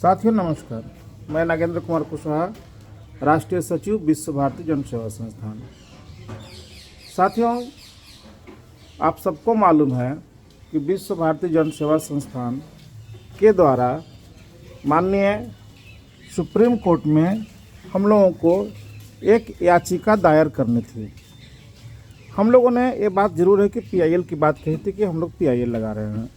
साथियों नमस्कार, मैं नागेंद्र कुमार कुशवाहा, राष्ट्रीय सचिव विश्व भारती जन सेवा संस्थान। साथियों, आप सबको मालूम है कि विश्व भारती जन सेवा संस्थान के द्वारा माननीय सुप्रीम कोर्ट में हम लोगों को एक याचिका दायर करनी थी। हम लोगों ने ये बात ज़रूर है कि पीआईएल की बात कही थी कि हम लोग पीआईएल लगा रहे हैं,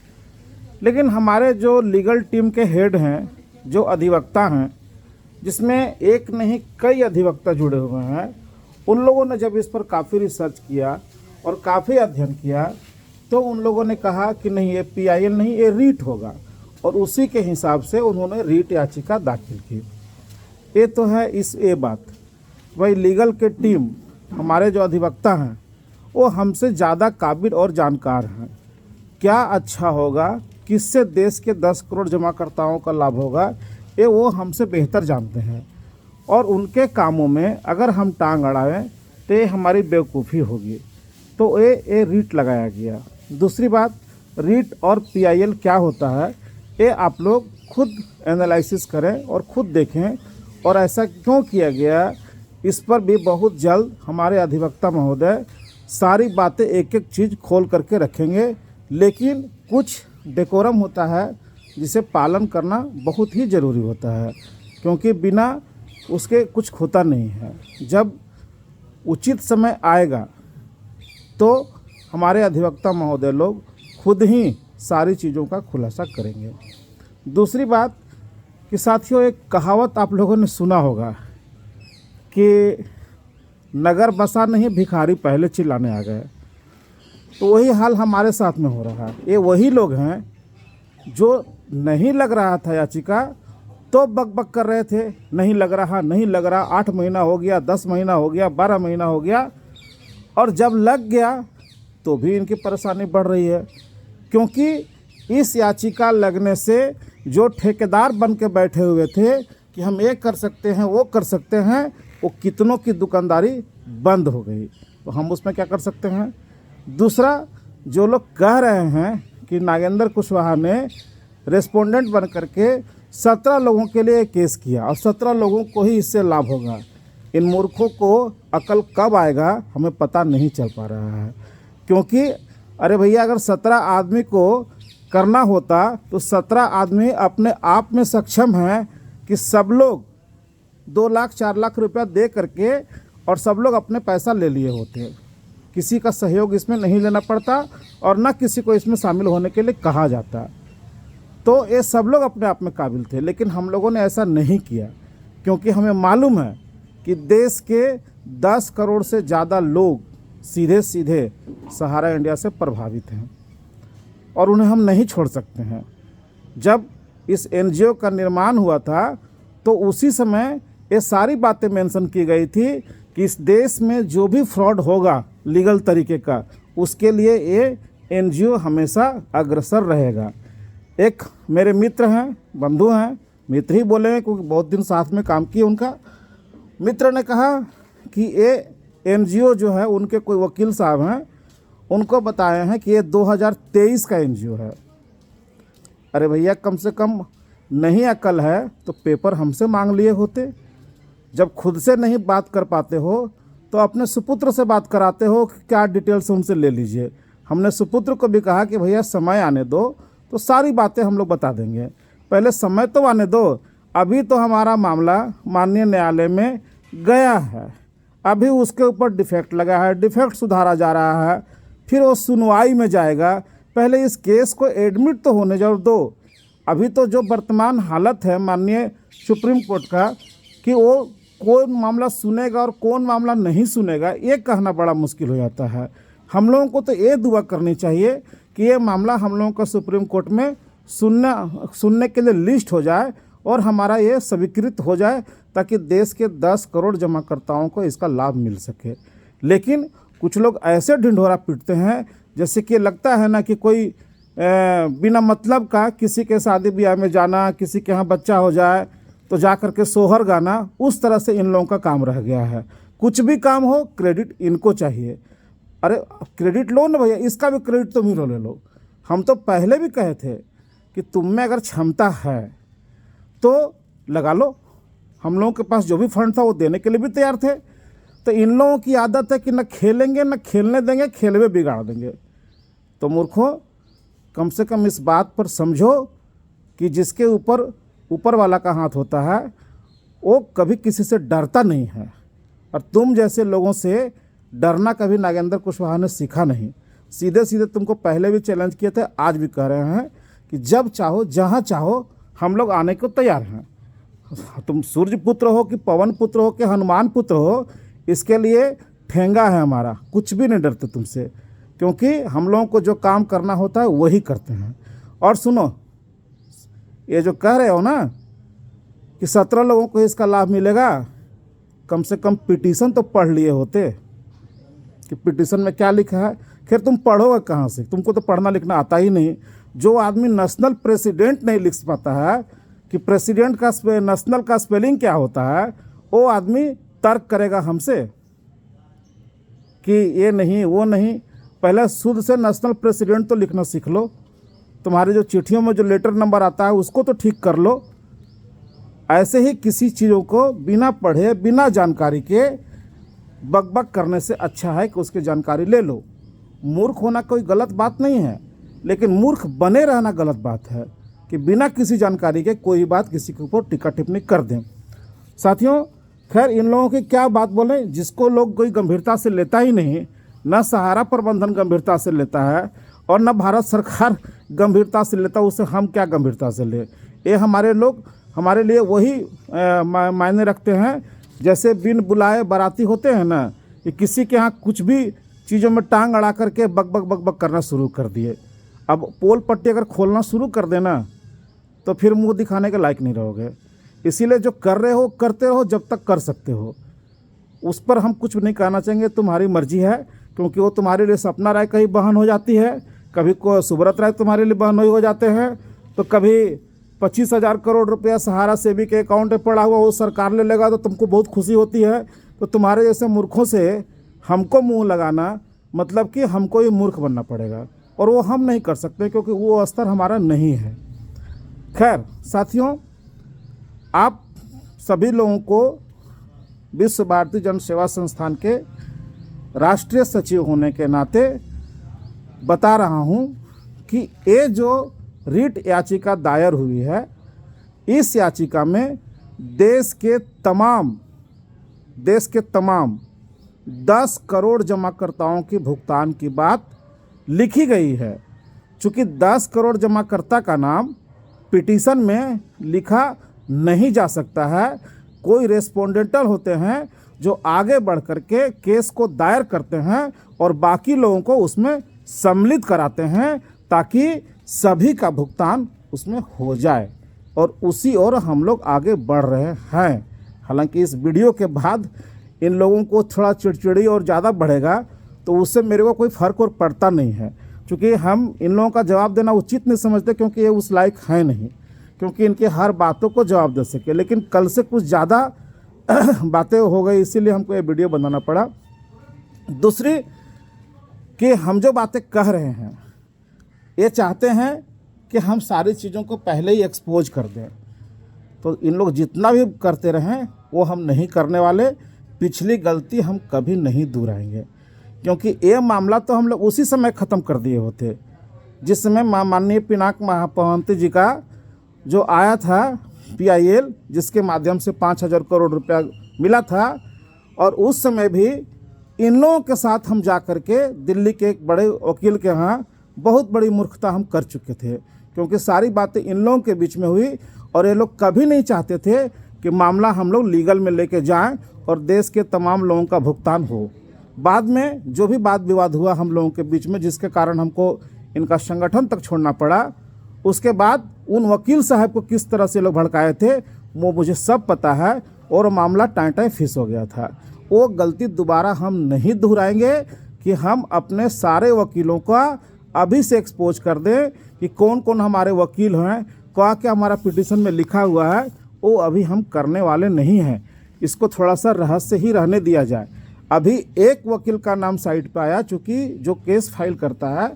लेकिन हमारे जो लीगल टीम के हेड हैं, जो अधिवक्ता हैं, जिसमें एक नहीं कई अधिवक्ता जुड़े हुए हैं, उन लोगों ने जब इस पर काफ़ी रिसर्च किया और काफ़ी अध्ययन किया तो उन लोगों ने कहा कि नहीं, ये पीआईएल नहीं, ये रीट होगा, और उसी के हिसाब से उन्होंने रीट याचिका दाखिल की। ये तो है ये बात। वही लीगल के टीम, हमारे जो अधिवक्ता हैं, वो हमसे ज़्यादा काबिल और जानकार हैं। क्या अच्छा होगा, किससे देश के 10 करोड़ जमाकर्ताओं का लाभ होगा, ये वो हमसे बेहतर जानते हैं। और उनके कामों में अगर हम टांग अड़ाएं तो ये हमारी बेवकूफ़ी होगी। तो ये रीट लगाया गया। दूसरी बात, रीट और पीआईएल क्या होता है, ये आप लोग खुद एनालिसिस करें और खुद देखें, और ऐसा क्यों किया गया, इस पर भी बहुत जल्द हमारे अधिवक्ता महोदय सारी बातें एक एक चीज़ खोल करके रखेंगे। लेकिन कुछ डेकोरम होता है जिसे पालन करना बहुत ही ज़रूरी होता है, क्योंकि बिना उसके कुछ होता नहीं है। जब उचित समय आएगा तो हमारे अधिवक्ता महोदय लोग खुद ही सारी चीज़ों का खुलासा करेंगे। दूसरी बात कि साथियों, एक कहावत आप लोगों ने सुना होगा कि नगर बसा नहीं, भिखारी पहले चिल्लाने आ गए। तो वही हाल हमारे साथ में हो रहा है। ये वही लोग हैं जो नहीं लग रहा था याचिका तो बक कर रहे थे, नहीं लग रहा, नहीं लग रहा, 8 महीना हो गया, 10 महीना हो गया, 12 महीना हो गया, और जब लग गया तो भी इनकी परेशानी बढ़ रही है। क्योंकि इस याचिका लगने से जो ठेकेदार बन के बैठे हुए थे कि हम ये कर सकते हैं, वो कर सकते हैं, वो कितनों की दुकानदारी बंद हो गई। तो हम उसमें क्या कर सकते हैं। दूसरा, जो लोग कह रहे हैं कि नागेंद्र कुशवाहा ने रेस्पोंडेंट बन करके 17 लोगों के लिए केस किया और 17 लोगों को ही इससे लाभ होगा, इन मूर्खों को अकल कब आएगा हमें पता नहीं चल पा रहा है। क्योंकि अरे भैया, अगर 17 आदमी को करना होता तो 17 आदमी अपने आप में सक्षम हैं कि सब लोग 2 लाख 4 लाख रुपया दे करके और सब लोग अपने पैसा ले लिए होते। किसी का सहयोग इसमें नहीं लेना पड़ता और ना किसी को इसमें शामिल होने के लिए कहा जाता। तो ये सब लोग अपने आप में काबिल थे, लेकिन हम लोगों ने ऐसा नहीं किया, क्योंकि हमें मालूम है कि देश के 10 करोड़ से ज़्यादा लोग सीधे सीधे सहारा इंडिया से प्रभावित हैं और उन्हें हम नहीं छोड़ सकते हैं। जब इस एनजीओ का निर्माण हुआ था तो उसी समय ये सारी बातें मेंशन की गई थी कि इस देश में जो भी फ्रॉड होगा लीगल तरीके का, उसके लिए ये एनजीओ हमेशा अग्रसर रहेगा। एक मेरे मित्र हैं, बंधु हैं, मित्र ही बोले क्योंकि बहुत दिन साथ में काम किए, उनका मित्र ने कहा कि ये एनजीओ जो है, उनके कोई वकील साहब हैं, उनको बताए हैं कि ये 2023 का एनजीओ है। अरे भैया, कम से कम नहीं अकल है तो पेपर हमसे मांग लिए होते। जब खुद से नहीं बात कर पाते हो तो अपने सुपुत्र से बात कराते हो कि क्या डिटेल्स उनसे ले लीजिए। हमने सुपुत्र को भी कहा कि भैया समय आने दो तो सारी बातें हम लोग बता देंगे, पहले समय तो आने दो। अभी तो हमारा मामला माननीय न्यायालय में गया है, अभी उसके ऊपर डिफेक्ट लगा है, डिफेक्ट सुधारा जा रहा है, फिर वो सुनवाई में जाएगा। पहले इस केस को एडमिट तो होने दो। अभी तो जो वर्तमान हालत है माननीय सुप्रीम कोर्ट का, कि वो कौन मामला सुनेगा और कौन मामला नहीं सुनेगा, ये कहना बड़ा मुश्किल हो जाता है। हम लोगों को तो ये दुआ करनी चाहिए कि ये मामला हम लोगों का सुप्रीम कोर्ट में सुनने के लिए लिस्ट हो जाए और हमारा ये स्वीकृत हो जाए, ताकि देश के 10 करोड़ जमाकर्ताओं को इसका लाभ मिल सके। लेकिन कुछ लोग ऐसे ढिंढोरा पीटते हैं जैसे कि लगता है ना कि कोई बिना मतलब का किसी के शादी ब्याह में जाना, किसी के यहाँ बच्चा हो जाए तो जा कर के सोहर गाना, उस तरह से इन लोगों का काम रह गया है। कुछ भी काम हो क्रेडिट इनको चाहिए। अरे क्रेडिट लो ना भैया, इसका भी क्रेडिट तुम ही ले लो। हम तो पहले भी कहे थे कि तुम में अगर क्षमता है तो लगा लो। हम लोगों के पास जो भी फंड था वो देने के लिए भी तैयार थे। तो इन लोगों की आदत है कि न खेलेंगे न खेलने देंगे, खेल में बिगाड़ देंगे। तो मूर्खों, कम से कम इस बात पर समझो कि जिसके ऊपर वाला का हाथ होता है वो कभी किसी से डरता नहीं है, और तुम जैसे लोगों से डरना कभी नागेंद्र कुशवाहा ने सीखा नहीं। सीधे सीधे तुमको पहले भी चैलेंज किए थे, आज भी कह रहे हैं कि जब चाहो जहाँ चाहो हम लोग आने को तैयार हैं। तुम सूर्य पुत्र हो कि पवन पुत्र हो कि हनुमान पुत्र हो, इसके लिए ठेंगा है हमारा, कुछ भी नहीं डरते तुमसे, क्योंकि हम लोगों को जो काम करना होता है वही करते हैं। और सुनो, ये जो कह रहे हो ना कि 17 लोगों को इसका लाभ मिलेगा, कम से कम पिटीशन तो पढ़ लिए होते कि पिटीशन में क्या लिखा है। खैर तुम पढ़ोगे कहाँ से, तुमको तो पढ़ना लिखना आता ही नहीं। जो आदमी नेशनल प्रेसिडेंट नहीं लिख पाता है कि प्रेसिडेंट का नेशनल का स्पेलिंग क्या होता है, वो आदमी तर्क करेगा हमसे कि ये नहीं वो नहीं। पहले शुद्ध से नेशनल प्रेसिडेंट तो लिखना सीख लो। तुम्हारे जो चिट्ठियों में जो लेटर नंबर आता है उसको तो ठीक कर लो। ऐसे ही किसी चीज़ों को बिना पढ़े बिना जानकारी के बकबक करने से अच्छा है कि उसकी जानकारी ले लो। मूर्ख होना कोई गलत बात नहीं है, लेकिन मूर्ख बने रहना गलत बात है कि बिना किसी जानकारी के कोई बात किसी के ऊपर टिक्का टिप्पणी कर दें। साथियों, खैर इन लोगों की क्या बात बोलें, जिसको लोग कोई गंभीरता से लेता ही नहीं। न सहारा प्रबंधन गंभीरता से लेता है और न भारत सरकार गंभीरता से लेता, उसे हम क्या गंभीरता से ले। ये हमारे लोग हमारे लिए वही मायने रखते हैं जैसे बिन बुलाए बाराती होते हैं ना, कि किसी के यहाँ कुछ भी चीज़ों में टांग अड़ा करके बक बक बक बक करना शुरू कर दिए। अब पोल पट्टी अगर खोलना शुरू कर देना तो फिर मुंह दिखाने के लायक नहीं रहोगे। इसीलिए जो कर रहे हो करते रहो जब तक कर सकते हो, उस पर हम कुछ नहीं कहना चाहेंगे। तुम्हारी मर्जी है, क्योंकि वो तुम्हारे लिए सपना राय कहीं बहन हो जाती है, कभी को सुब्रत राय तुम्हारे लिए बहन हो जाते हैं, तो कभी 25,000 करोड़ रुपया सहारा सेवी के अकाउंट में पड़ा हुआ वो सरकार ले लेगा तो तुमको बहुत खुशी होती है। तो तुम्हारे जैसे मूर्खों से हमको मुंह लगाना मतलब कि हमको ये मूर्ख बनना पड़ेगा, और वो हम नहीं कर सकते क्योंकि वो स्तर हमारा नहीं है। खैर साथियों, आप सभी लोगों को विश्व भारती जन सेवा संस्थान के राष्ट्रीय सचिव होने के नाते बता रहा हूं कि ये जो रिट याचिका दायर हुई है, इस याचिका में देश के तमाम 10 करोड़ जमाकर्ताओं की भुगतान की बात लिखी गई है। चूँकि 10 करोड़ जमाकर्ता का नाम पिटीशन में लिखा नहीं जा सकता है, कोई रेस्पोंडेंटल होते हैं जो आगे बढ़ कर के केस को दायर करते हैं और बाकी लोगों को उसमें सम्मिलित कराते हैं ताकि सभी का भुगतान उसमें हो जाए, और उसी ओर हम लोग आगे बढ़ रहे हैं। हालांकि इस वीडियो के बाद इन लोगों को थोड़ा चिड़चिड़ी और ज़्यादा बढ़ेगा तो उससे मेरे को कोई फ़र्क और पड़ता नहीं है, क्योंकि हम इन लोगों का जवाब देना उचित नहीं समझते, क्योंकि ये उस लायक है नहीं क्योंकि इनके हर बातों को जवाब दे सके। लेकिन कल से कुछ ज़्यादा बातें हो गई, इसीलिए हमको ये वीडियो बनाना पड़ा। दूसरी कि हम जो बातें कह रहे हैं ये चाहते हैं कि हम सारी चीज़ों को पहले ही एक्सपोज कर दें, तो इन लोग जितना भी करते रहें वो हम नहीं करने वाले। पिछली गलती हम कभी नहीं दोहराएंगे, क्योंकि ये मामला तो हम लोग उसी समय ख़त्म कर दिए होते जिस समय माननीय पिनाक महापौंती जी का जो आया था PIL, जिसके माध्यम से 5,000 करोड़ रुपया मिला था, और उस समय भी इन लोगों के साथ हम जा कर के दिल्ली के एक बड़े वकील के यहाँ बहुत बड़ी मूर्खता हम कर चुके थे, क्योंकि सारी बातें इन लोगों के बीच में हुई और ये लोग कभी नहीं चाहते थे कि मामला हम लोग लीगल में लेके जाएं और देश के तमाम लोगों का भुगतान हो। बाद में जो भी वाद विवाद हुआ हम लोगों के बीच में, जिसके कारण हमको इनका संगठन तक छोड़ना पड़ा, उसके बाद उन वकील साहब को किस तरह से लोग भड़काए थे वो मुझे सब पता है, और मामला टाँय फिस हो गया था। वो गलती दोबारा हम नहीं दोहराएंगे कि हम अपने सारे वकीलों का अभी से एक्सपोज कर दें कि कौन कौन हमारे वकील हैं, क्या हमारा पिटीशन में लिखा हुआ है, वो अभी हम करने वाले नहीं हैं। इसको थोड़ा सा रहस्य ही रहने दिया जाए। अभी एक वकील का नाम साइट पे आया, चूँकि जो केस फाइल करता है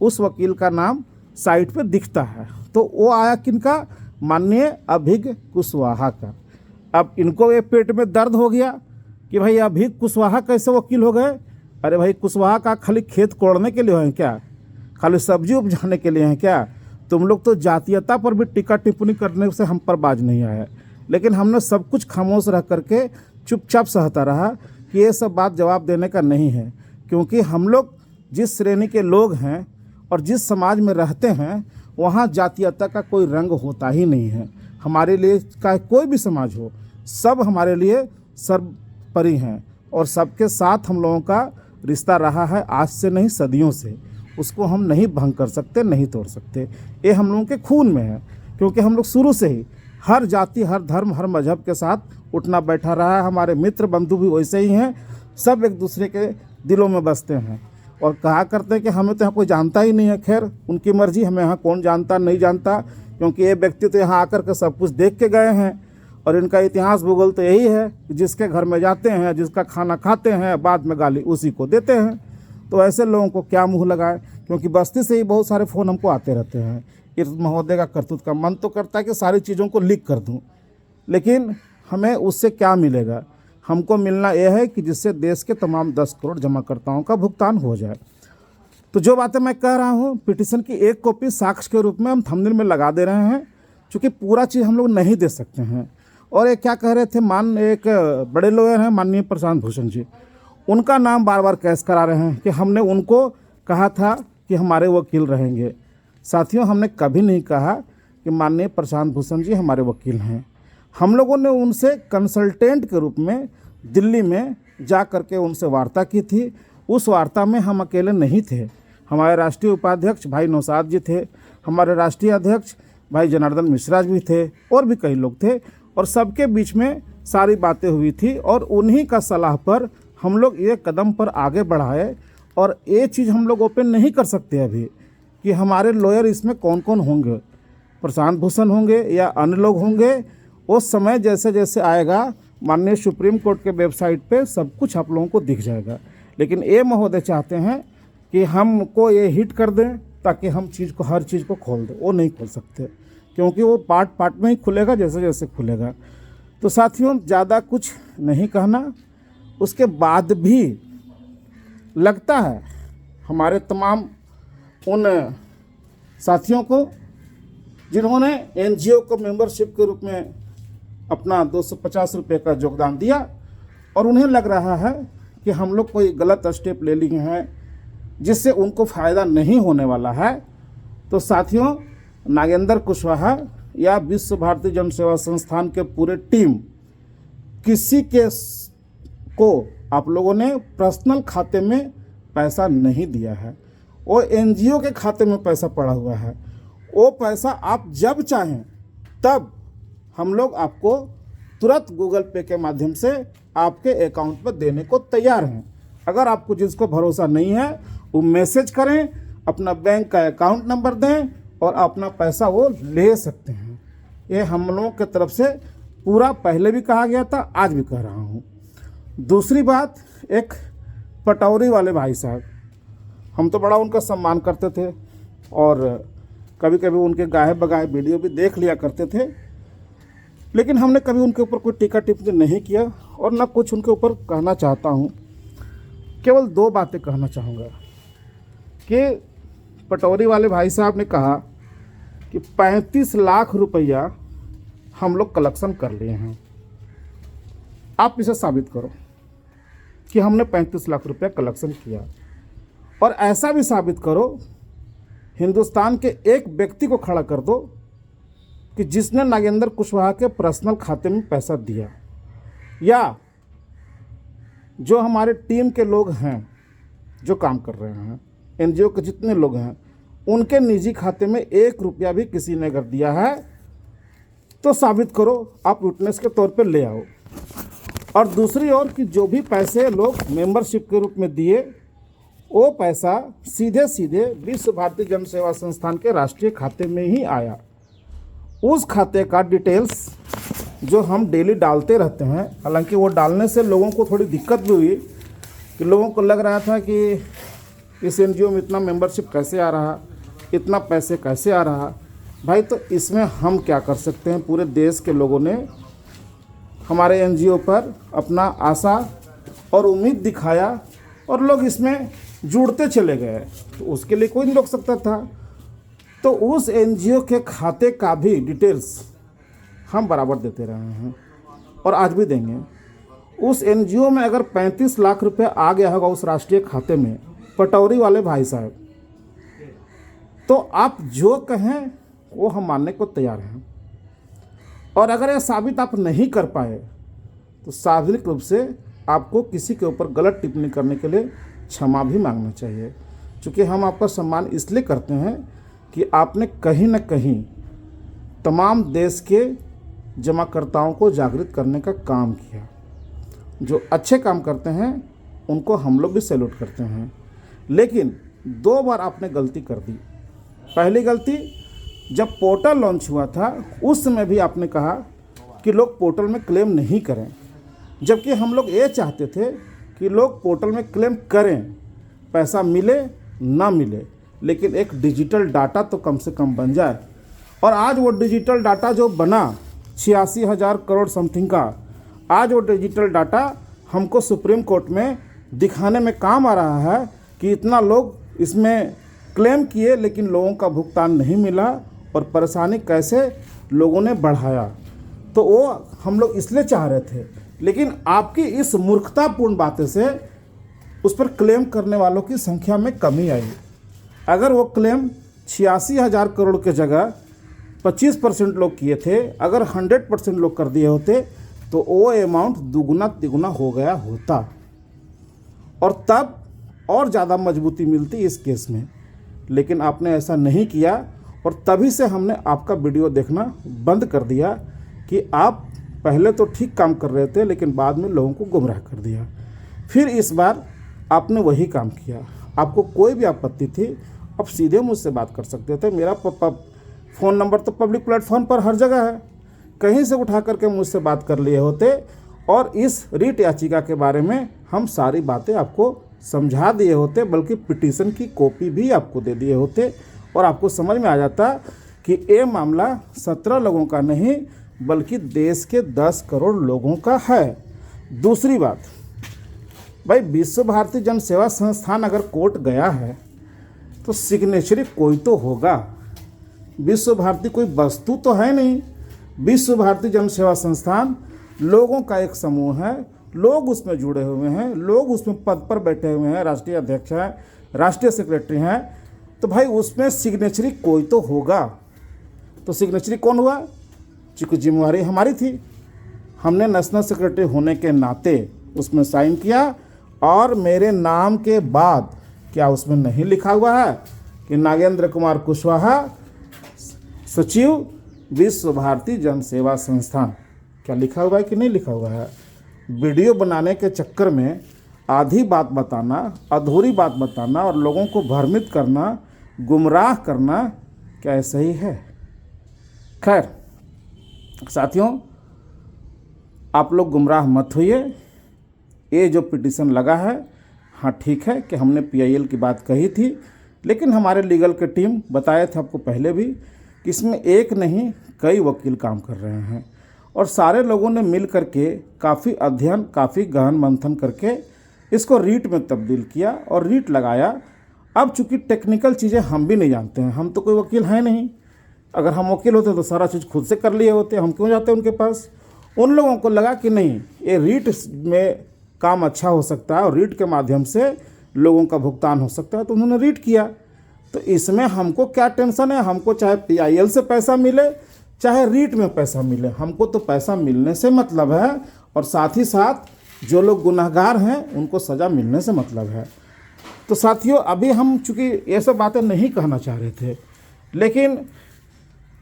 उस वकील का नाम साइट पे दिखता है, तो वो आया किनका, माननीय अभिज्ञ कुशवाहा का। अब इनको ये पेट में दर्द हो गया कि भाई अभिज्ञ कुशवाहा कैसे वकील हो गए। अरे भाई, कुशवाहा का खाली खेत कोड़ने के लिए हैं क्या? खाली सब्जी उपजाने के लिए हैं क्या? तुम लोग तो जातीयता पर भी टीका टिप्पणी करने से हम पर बाज नहीं आया। लेकिन हमने सब कुछ खामोश रह करके चुपचाप सहता रहा कि ये सब बात जवाब देने का नहीं है, क्योंकि हम लोग जिस श्रेणी के लोग हैं और जिस समाज में रहते हैं वहाँ जातीयता का कोई रंग होता ही नहीं है। हमारे लिए चाहे कोई भी समाज हो, सब हमारे लिए सर्वोपरि हैं और सबके साथ हम लोगों का रिश्ता रहा है आज से नहीं, सदियों से। उसको हम नहीं भंग कर सकते, नहीं तोड़ सकते। ये हम लोगों के खून में है, क्योंकि हम लोग शुरू से ही हर जाति, हर धर्म, हर मजहब के साथ उठना बैठा रहा है। हमारे मित्र बंधु भी वैसे ही हैं, सब एक दूसरे के दिलों में बसते हैं और कहा करते हैं कि हमें तो यहाँ कोई जानता ही नहीं है। खैर, उनकी मर्जी, हमें यहाँ कौन जानता नहीं जानता, क्योंकि ये व्यक्ति तो यहाँ आकर के सब कुछ देख के गए हैं और इनका इतिहास भूगोल तो यही है कि जिसके घर में जाते हैं, जिसका खाना खाते हैं, बाद में गाली उसी को देते हैं। तो ऐसे लोगों को क्या मुँह लगाए, क्योंकि बस्ती से ही बहुत सारे फ़ोन हमको आते रहते हैं। इस महोदय का करतूत का मन तो करता है कि सारी चीज़ों को लीक कर दूं, लेकिन हमें उससे क्या मिलेगा? हमको मिलना यह है कि जिससे देश के तमाम 10 करोड़ जमाकर्ताओं का भुगतान हो जाए। तो जो बातें मैं कह रहा हूँ, पिटीशन की एक कॉपी साक्ष्य के रूप में हम थंबनेल में लगा दे रहे हैं, क्योंकि पूरा चीज़ हम लोग नहीं दे सकते हैं। और ये क्या कह रहे थे, एक बड़े लॉयर हैं माननीय प्रशांत भूषण जी, उनका नाम बार बार कैश करा रहे हैं कि हमने उनको कहा था कि हमारे वकील रहेंगे। साथियों, हमने कभी नहीं कहा कि माननीय प्रशांत भूषण जी हमारे वकील हैं। हम लोगों ने उनसे कंसल्टेंट के रूप में दिल्ली में जा करके उनसे वार्ता की थी। उस वार्ता में हम अकेले नहीं थे, हमारे राष्ट्रीय उपाध्यक्ष भाई नौशाद जी थे, हमारे राष्ट्रीय अध्यक्ष भाई जनार्दन मिश्रा भी थे और भी कई लोग थे, और सबके बीच में सारी बातें हुई थी और उन्हीं का सलाह पर हम लोग ये कदम पर आगे बढ़ाए। और ये चीज़ हम लोग ओपन नहीं कर सकते अभी कि हमारे लॉयर इसमें कौन कौन होंगे, प्रशांत भूषण होंगे या अन्य लोग होंगे। वो समय जैसे जैसे आएगा माननीय सुप्रीम कोर्ट के वेबसाइट पे सब कुछ आप लोगों को दिख जाएगा। लेकिन ये महोदय चाहते हैं कि हमको ये हिट कर दें ताकि हम हर चीज़ को खोल दें। वो नहीं खोल सकते, क्योंकि वो पार्ट पार्ट में ही खुलेगा जैसे जैसे खुलेगा। तो साथियों, ज़्यादा कुछ नहीं कहना। उसके बाद भी लगता है हमारे तमाम उन साथियों को जिन्होंने एनजीओ को मेंबरशिप के रूप में अपना 250 रुपये का योगदान दिया और उन्हें लग रहा है कि हम लोग कोई गलत स्टेप ले लिए हैं जिससे उनको फ़ायदा नहीं होने वाला है। तो साथियों, नागेंद्र कुशवाहा या विश्व भारती जन सेवा संस्थान के पूरे टीम किसी के को आप लोगों ने पर्सनल खाते में पैसा नहीं दिया है। वो एनजीओ के खाते में पैसा पड़ा हुआ है। वो पैसा आप जब चाहें तब हम लोग आपको तुरंत गूगल पे के माध्यम से आपके अकाउंट पर देने को तैयार हैं। अगर आपको जिसको भरोसा नहीं है वो मैसेज करें, अपना बैंक का अकाउंट नंबर दें और अपना पैसा वो ले सकते हैं। ये हम लोगों की तरफ से पूरा पहले भी कहा गया था, आज भी कह रहा हूँ। दूसरी बात, एक पटौरी वाले भाई साहब, हम तो बड़ा उनका सम्मान करते थे और कभी कभी उनके गाहे बगाहे वीडियो भी देख लिया करते थे, लेकिन हमने कभी उनके ऊपर कोई टीका टिप्पणी नहीं किया और ना कुछ उनके ऊपर कहना चाहता हूँ। केवल 2 बातें कहना चाहूँगा कि पटौरी वाले भाई साहब ने कहा कि 35 लाख रुपया हम लोग कलेक्शन कर लिए हैं। आप इसे साबित करो कि हमने 35 लाख रुपया कलेक्शन किया, और ऐसा भी साबित करो, हिंदुस्तान के एक व्यक्ति को खड़ा कर दो कि जिसने नागेंद्र कुशवाहा के पर्सनल खाते में पैसा दिया, या जो हमारे टीम के लोग हैं जो काम कर रहे हैं, एनजीओ के जितने लोग हैं, उनके निजी खाते में 1 रुपया भी किसी ने अगर दिया है तो साबित करो, आप विटनेस के तौर पे ले आओ। और दूसरी ओर कि जो भी पैसे लोग मेंबरशिप के रूप में दिए, वो पैसा सीधे सीधे विश्व भारती जन सेवा संस्थान के राष्ट्रीय खाते में ही आया। उस खाते का डिटेल्स जो हम डेली डालते रहते हैं, हालांकि वो डालने से लोगों को थोड़ी दिक्कत भी हुई कि लोगों को लग रहा था कि इस एनजीओ में इतना मेंबरशिप कैसे आ रहा, इतना पैसे कैसे आ रहा। भाई तो इसमें हम क्या कर सकते हैं? पूरे देश के लोगों ने हमारे एनजीओ पर अपना आशा और उम्मीद दिखाया और लोग इसमें जुड़ते चले गए, तो उसके लिए कोई नहीं रोक सकता था। तो उस एनजीओ के खाते का भी डिटेल्स हम बराबर देते रहे हैं और आज भी देंगे। उस एनजीओ में अगर 35 लाख रुपए आ गया होगा उस राष्ट्रीय खाते में, पटौरी वाले भाई साहब, तो आप जो कहें वो हम मानने को तैयार हैं। और अगर यह साबित आप नहीं कर पाए तो सार्वजनिक रूप से आपको किसी के ऊपर गलत टिप्पणी करने के लिए क्षमा भी मांगना चाहिए, क्योंकि हम आपका सम्मान इसलिए करते हैं कि आपने कहीं न कहीं तमाम देश के जमाकर्ताओं को जागृत करने का काम किया। जो अच्छे काम करते हैं उनको हम लोग भी सैल्यूट करते हैं, लेकिन 2 बार आपने गलती कर दी। पहली गलती, जब पोर्टल लॉन्च हुआ था उस समय भी आपने कहा कि लोग पोर्टल में क्लेम नहीं करें, जबकि हम लोग ये चाहते थे कि लोग पोर्टल में क्लेम करें, पैसा मिले ना मिले, लेकिन एक डिजिटल डाटा तो कम से कम बन जाए। और आज वो डिजिटल डाटा जो बना 86,000 करोड़ समथिंग का, आज वो डिजिटल डाटा हमको सुप्रीम कोर्ट में दिखाने में काम आ रहा है कि इतना लोग इसमें क्लेम किए लेकिन लोगों का भुगतान नहीं मिला और परेशानी कैसे लोगों ने बढ़ाया। तो वो हम लोग इसलिए चाह रहे थे, लेकिन आपकी इस मूर्खतापूर्ण बातें से उस पर क्लेम करने वालों की संख्या में कमी आई। अगर वो क्लेम 86,000 करोड़ के जगह 25% लोग किए थे, अगर 100% लोग कर दिए होते तो वो अमाउंट दुगुना तिगुना हो गया होता और तब और ज़्यादा मजबूती मिलती इस केस में। लेकिन आपने ऐसा नहीं किया और तभी से हमने आपका वीडियो देखना बंद कर दिया कि आप पहले तो ठीक काम कर रहे थे लेकिन बाद में लोगों को गुमराह कर दिया। फिर इस बार आपने वही काम किया। आपको कोई भी आपत्ति थी, आप सीधे मुझसे बात कर सकते थे। मेरा फ़ोन नंबर तो पब्लिक प्लेटफॉर्म पर हर जगह है, कहीं से उठा करके मुझसे बात कर लिए होते और इस रीट याचिका के बारे में हम सारी बातें आपको समझा दिए होते, बल्कि पिटीशन की कॉपी भी आपको दे दिए होते और आपको समझ में आ जाता कि ये मामला 17 लोगों का नहीं बल्कि देश के 10 करोड़ लोगों का है। दूसरी बात, भाई विश्व भारती जन सेवा संस्थान अगर कोर्ट गया है तो सिग्नेचरी कोई तो होगा। विश्व भारती कोई वस्तु तो है नहीं। विश्व भारती जन सेवा संस्थान लोगों का एक समूह है, लोग उसमें जुड़े हुए हैं, लोग उसमें पद पर बैठे हुए हैं, राष्ट्रीय अध्यक्ष हैं, राष्ट्रीय सेक्रेटरी हैं, तो भाई उसमें सिग्नेचरी कोई तो होगा। तो सिग्नेचरी कौन हुआ? चूँकि जिम्मेवारी हमारी थी, हमने नेशनल सेक्रेटरी होने के नाते उसमें साइन किया और मेरे नाम के बाद क्या उसमें नहीं लिखा हुआ है कि नागेंद्र कुमार कुशवाहा सचिव विश्व भारती जन सेवा संस्थान? क्या लिखा हुआ है कि नहीं लिखा हुआ है? वीडियो बनाने के चक्कर में आधी बात बताना, अधूरी बात बताना और लोगों को भ्रमित करना, गुमराह करना, क्या सही है? खैर साथियों, आप लोग गुमराह मत होइए। ये जो पिटीशन लगा है, हाँ ठीक है कि हमने PIL की बात कही थी, लेकिन हमारे लीगल की टीम बताए थे आपको पहले भी कि इसमें एक नहीं कई वकील काम कर रहे हैं और सारे लोगों ने मिल करके काफ़ी अध्ययन, काफ़ी गहन मंथन करके इसको रीट में तब्दील किया और रीट लगाया। अब चूंकि टेक्निकल चीज़ें हम भी नहीं जानते हैं, हम तो कोई वकील हैं नहीं। अगर हम वकील होते तो सारा चीज़ खुद से कर लिए होते, हम क्यों जाते उनके पास? उन लोगों को लगा कि नहीं, ये रीट में काम अच्छा हो सकता है और रीट के माध्यम से लोगों का भुगतान हो सकता है, तो उन्होंने रीट किया। तो इसमें हमको क्या टेंशन है? हमको चाहे PIL से पैसा मिले चाहे रीट में पैसा मिले, हमको तो पैसा मिलने से मतलब है और साथ ही साथ जो लोग गुनहगार हैं उनको सज़ा मिलने से मतलब है। तो साथियों, अभी हम चूँकि ये सब बातें नहीं कहना चाह रहे थे, लेकिन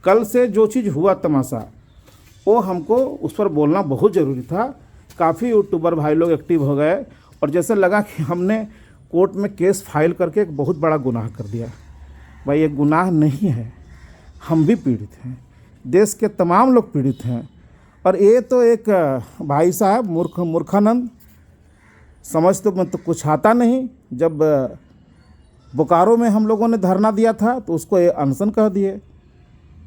कल से जो चीज़ हुआ तमाशा, वो हमको उस पर बोलना बहुत ज़रूरी था। काफ़ी यूट्यूबर भाई लोग एक्टिव हो गए और जैसे लगा कि हमने कोर्ट में केस फाइल करके एक बहुत बड़ा गुनाह कर दिया। भाई ये गुनाह नहीं है, हम भी पीड़ित हैं, देश के तमाम लोग पीड़ित हैं। और ये तो एक भाई साहब मूर्खानंद, समझ तो मत कुछ आता नहीं। जब बोकारो में हम लोगों ने धरना दिया था तो उसको ये अनशन कह दिए।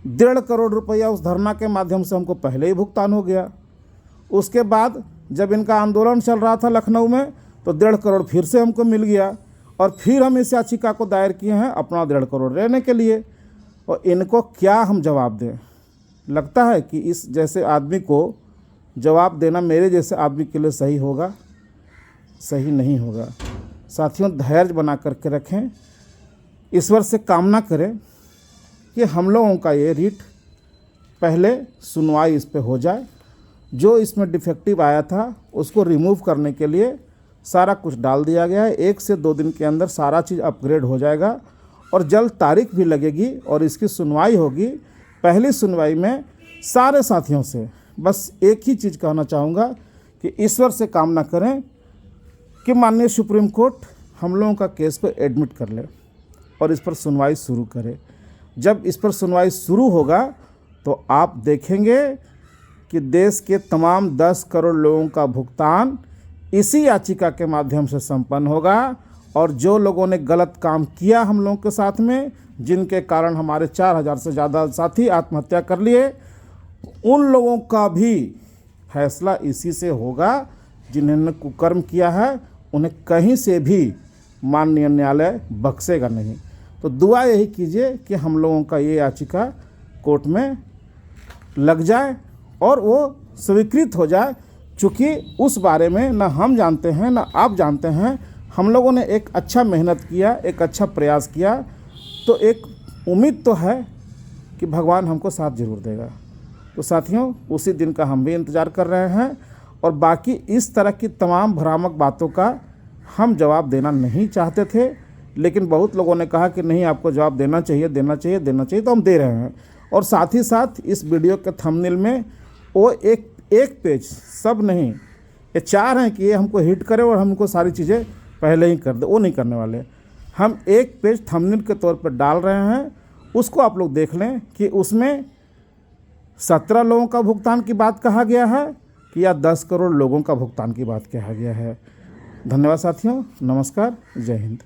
1.5 करोड़ रुपया उस धरना के माध्यम से हमको पहले ही भुगतान हो गया। उसके बाद जब इनका आंदोलन चल रहा था लखनऊ में, तो 1.5 करोड़ फिर से हमको मिल गया और फिर हम इस याचिका को दायर किए हैं अपना 1.5 करोड़ लेने के लिए। और इनको क्या हम जवाब दें? लगता है कि इस जैसे आदमी को जवाब देना मेरे जैसे आदमी के लिए सही होगा? सही नहीं होगा। साथियों, धैर्य बना करके रखें, ईश्वर से कामना करें कि हम लोगों का ये रिट पहले सुनवाई इस पे हो जाए। जो इसमें डिफेक्टिव आया था उसको रिमूव करने के लिए सारा कुछ डाल दिया गया है। 1 से 2 दिन के अंदर सारा चीज़ अपग्रेड हो जाएगा और जल्द तारीख भी लगेगी और इसकी सुनवाई होगी। पहली सुनवाई में सारे साथियों से बस एक ही चीज़ कहना चाहूँगा कि ईश्वर से कामना करें कि माननीय सुप्रीम कोर्ट हम लोगों का केस को एडमिट कर ले और इस पर सुनवाई शुरू करे। जब इस पर सुनवाई शुरू होगा तो आप देखेंगे कि देश के तमाम 10 करोड़ लोगों का भुगतान इसी याचिका के माध्यम से संपन्न होगा। और जो लोगों ने गलत काम किया हम लोगों के साथ में, जिनके कारण हमारे 4000 से ज़्यादा साथी आत्महत्या कर लिए, उन लोगों का भी फैसला इसी से होगा। जिन्होंने कुकर्म किया है उन्हें कहीं से भी माननीय न्यायालय बख्शेगा नहीं। तो दुआ यही कीजिए कि हम लोगों का ये याचिका कोर्ट में लग जाए और वो स्वीकृत हो जाए। चूँकि उस बारे में ना हम जानते हैं ना आप जानते हैं। हम लोगों ने एक अच्छा मेहनत किया, एक अच्छा प्रयास किया, तो एक उम्मीद तो है कि भगवान हमको साथ जरूर देगा। तो साथियों, उसी दिन का हम भी इंतज़ार कर रहे हैं और बाकी इस तरह की तमाम भ्रामक बातों का हम जवाब देना नहीं चाहते थे, लेकिन बहुत लोगों ने कहा कि नहीं आपको जवाब देना चाहिए, तो हम दे रहे हैं। और साथ ही साथ इस वीडियो के थंबनेल में वो एक पेज, सब नहीं, ये 4 हैं कि ये हमको हिट करे और हमको सारी चीज़ें पहले ही कर दे, वो नहीं करने वाले। हम एक पेज थंबनेल के तौर पर डाल रहे हैं, उसको आप लोग देख लें कि उसमें 17 लोगों का भुगतान की बात कहा गया है कि या 10 करोड़ लोगों का भुगतान की बात कहा गया है। धन्यवाद साथियों, नमस्कार, जय हिंद।